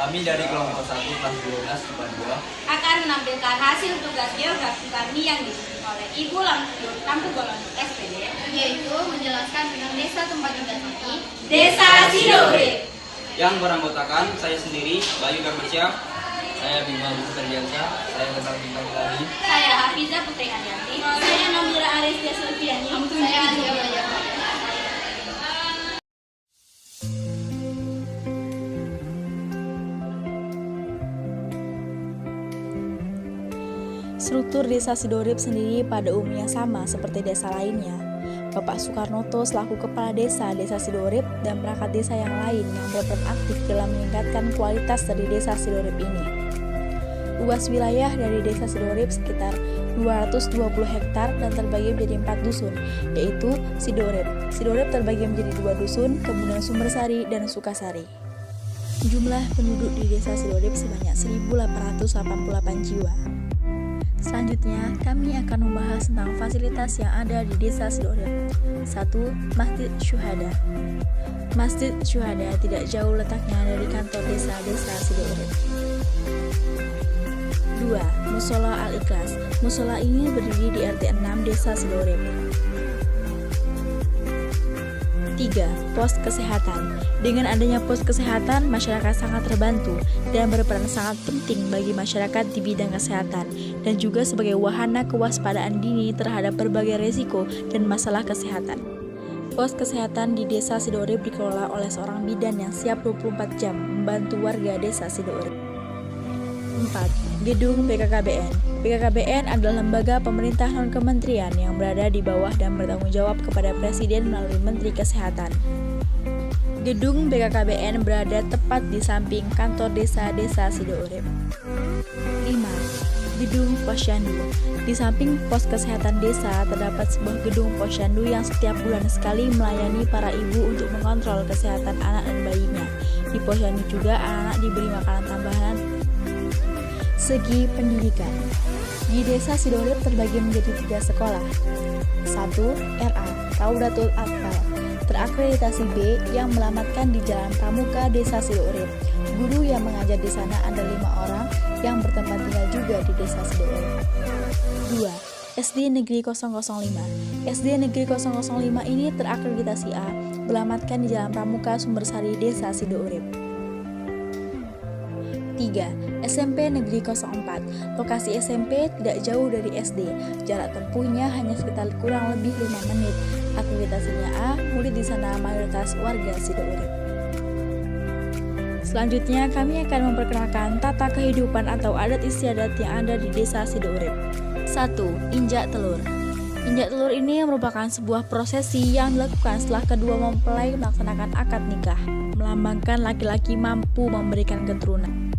Kami dari kelompok 1 kelas 12 IPA 2 akan menampilkan hasil tugas geografi kami yang dibimbing oleh Ibu Lampu Golon SPD, yaitu menjelaskan tentang desa tempat tinggal kami, Desa Sidorep. yang beranggotakan saya sendiri, Bayu Karmasyah, saya Bima Ferdiansyah, saya Bintang Bintang Lagi, Saya Hafiza Putri Haryanti. Saya Nabila Aristia Sulfiani. saya Alia Belajar. Struktur desa Sidorep sendiri pada umumnya sama seperti desa lainnya. Bapak Soekarnoto selaku kepala desa Sidorep dan perangkat desa yang lain yang berperan aktif dalam meningkatkan kualitas dari desa Sidorep ini. Luas wilayah dari desa Sidorep sekitar 220 hektar dan terbagi menjadi 4 dusun, yaitu Sidorep. Sidorep terbagi menjadi 2 dusun, kemudian Sumbersari dan Sukasari. Jumlah penduduk di desa Sidorep sebanyak 1.888 jiwa. Selanjutnya, kami akan membahas tentang fasilitas yang ada di desa Sidorep. 1. Masjid Syuhada. Masjid Syuhada tidak jauh letaknya dari kantor desa Sidorep. 2. Musola Al-Ikhlas. Musola ini berdiri di RT 6 desa Sidorep. 3. Pos kesehatan. Dengan adanya pos kesehatan, masyarakat sangat terbantu dan berperan sangat penting bagi masyarakat di bidang kesehatan dan juga sebagai wahana kewaspadaan dini terhadap berbagai risiko dan masalah kesehatan. Pos kesehatan di desa Sidorep dikelola oleh seorang bidan yang siap 24 jam membantu warga desa Sidorep. 4. Gedung BKKBN. BKKBN adalah lembaga pemerintah non-kementerian yang berada di bawah dan bertanggung jawab kepada Presiden melalui Menteri Kesehatan. Gedung BKKBN berada tepat di samping kantor desa Sidorep. 5. Gedung Posyandu. Di samping pos kesehatan desa terdapat sebuah gedung posyandu yang setiap bulan sekali melayani para ibu untuk mengontrol kesehatan anak dan bayinya. Di posyandu juga anak-anak diberi makanan tambahan. Segi pendidikan. Di desa Sidorep terbagi menjadi 3 sekolah. 1. RA, Raudatul Atfal, terakreditasi B yang melamatkan di Jalan Pramuka Desa Sidorep. Guru yang mengajar di sana ada 5 orang yang bertempat tinggal juga di desa Sidorep. 2. SD Negeri 005. SD Negeri 005 ini terakreditasi A, melamatkan di Jalan Pramuka Sumbersari Desa Sidorep. 3. SMP Negeri 04. Lokasi SMP tidak jauh dari SD. Jarak tempuhnya hanya sekitar kurang lebih 5 menit. Akreditasinya A, murid di sana mayoritas warga Sidorep. Selanjutnya, kami akan memperkenalkan tata kehidupan atau adat istiadat yang ada di desa Sidorep. 1. Injak telur. Injak telur ini merupakan sebuah prosesi yang dilakukan setelah kedua mempelai melaksanakan akad nikah, melambangkan laki-laki mampu memberikan keturunan.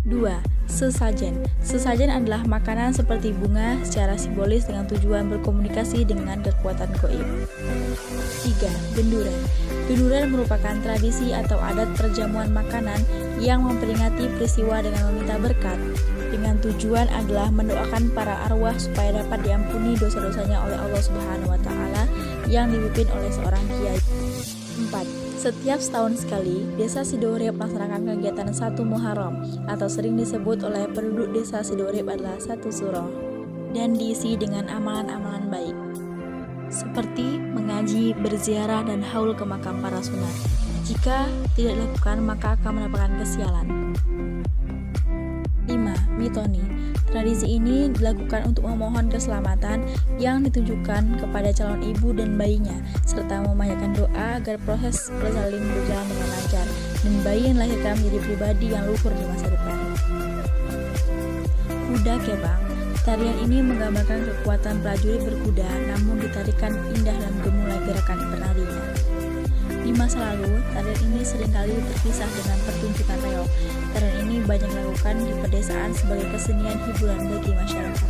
2. Sesajen. Sesajen adalah makanan seperti bunga secara simbolis dengan tujuan berkomunikasi dengan kekuatan gaib. 3. Genduran. Genduran merupakan tradisi atau adat perjamuan makanan yang memperingati peristiwa dengan meminta berkat, dengan tujuan adalah mendoakan para arwah supaya dapat diampuni dosa-dosanya oleh Allah Subhanahu wa taala yang dipimpin oleh seorang kiai. 4. Setiap setahun sekali, desa Sidorep melaksanakan kegiatan 1 Muharram atau sering disebut oleh penduduk desa Sidorep adalah 1 Suro dan diisi dengan amalan-amalan baik seperti mengaji, berziarah, dan haul ke makam para sunat. Jika tidak dilakukan, maka akan mendapatkan kesialan. 5. Mitoni. Tradisi ini dilakukan untuk memohon keselamatan yang ditujukan kepada calon ibu dan bayinya, serta memanjatkan doa agar proses persalin berjalan dengan lancar dan bayi yang dilahirkan menjadi pribadi yang luhur di masa depan. Kuda Kebang. Tarian ini menggambarkan kekuatan prajurit berkuda, namun ditarikan indah dan gemulai gerakan penarinya. Di masa lalu, tarian ini seringkali terpisah dengan pertunjukan reog. Tarian ini banyak dilakukan di pedesaan sebagai kesenian hiburan bagi masyarakat.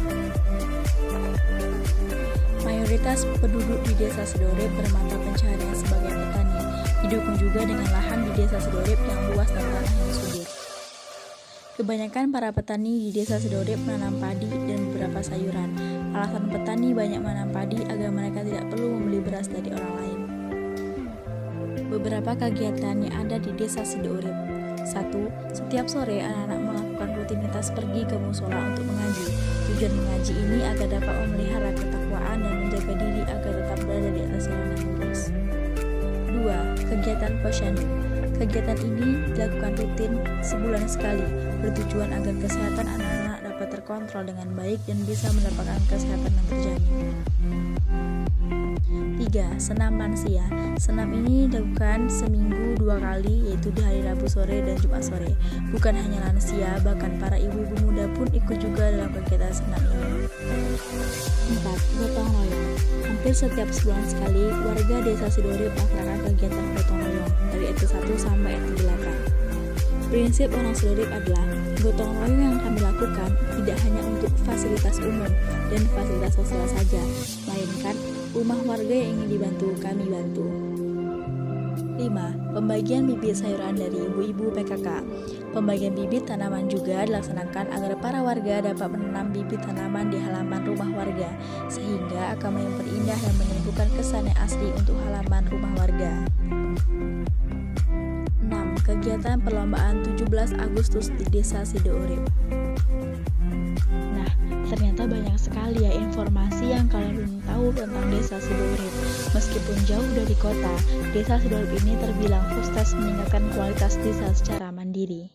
Mayoritas penduduk di desa Sidorep bermata pencaharian sebagai petani, didukung juga dengan lahan di desa Sidorep yang luas dan tanah yang subur. Kebanyakan para petani di desa Sidorep menanam padi dan beberapa sayuran. Alasan petani banyak menanam padi agar mereka tidak perlu membeli beras dari orang lain. Beberapa kegiatan yang ada di desa Sidorep. 1. Setiap sore anak-anak melakukan rutinitas pergi ke musola untuk mengaji. Tujuan mengaji ini agar dapat memelihara ketakwaan dan menjaga diri agar tetap berada di atas jalan yang lurus. 2. Kegiatan posyandu. Kegiatan ini dilakukan rutin sebulan sekali, bertujuan agar kesehatan anak-anak dapat terkontrol dengan baik dan bisa mendapatkan kesehatan yang terjamin. 3. Senam lansia. Senam ini dilakukan seminggu 2 kali, yaitu di hari Rabu sore dan Jumat sore. Bukan hanya lansia, bahkan para ibu-ibu muda pun ikut juga dalam kegiatan senam ini. 4. Gotong royong. Hampir setiap sebulan sekali, warga desa Sidorip melaksanakan kegiatan gotong royong dari RT 1 sampai RT 8. Prinsip orang Sidorip adalah gotong royong yang kami lakukan tidak hanya untuk fasilitas umum dan fasilitas sosial saja, melainkan rumah warga yang ingin dibantu, kami bantu. 5. Pembagian bibit sayuran dari ibu-ibu PKK. Pembagian bibit tanaman juga dilaksanakan agar para warga dapat menanam bibit tanaman di halaman rumah warga, sehingga akan memperindah dan menimbulkan kesan yang asli untuk halaman rumah warga. 6. Kegiatan perlombaan 17 Agustus di Desa Sidourip. Nah, ternyata banyak sekali ya informasi yang kalian belum tahu tentang Desa Sidourip. Meskipun jauh dari kota, Desa Sidourip ini terbilang sukses meningkatkan kualitas desa secara mandiri.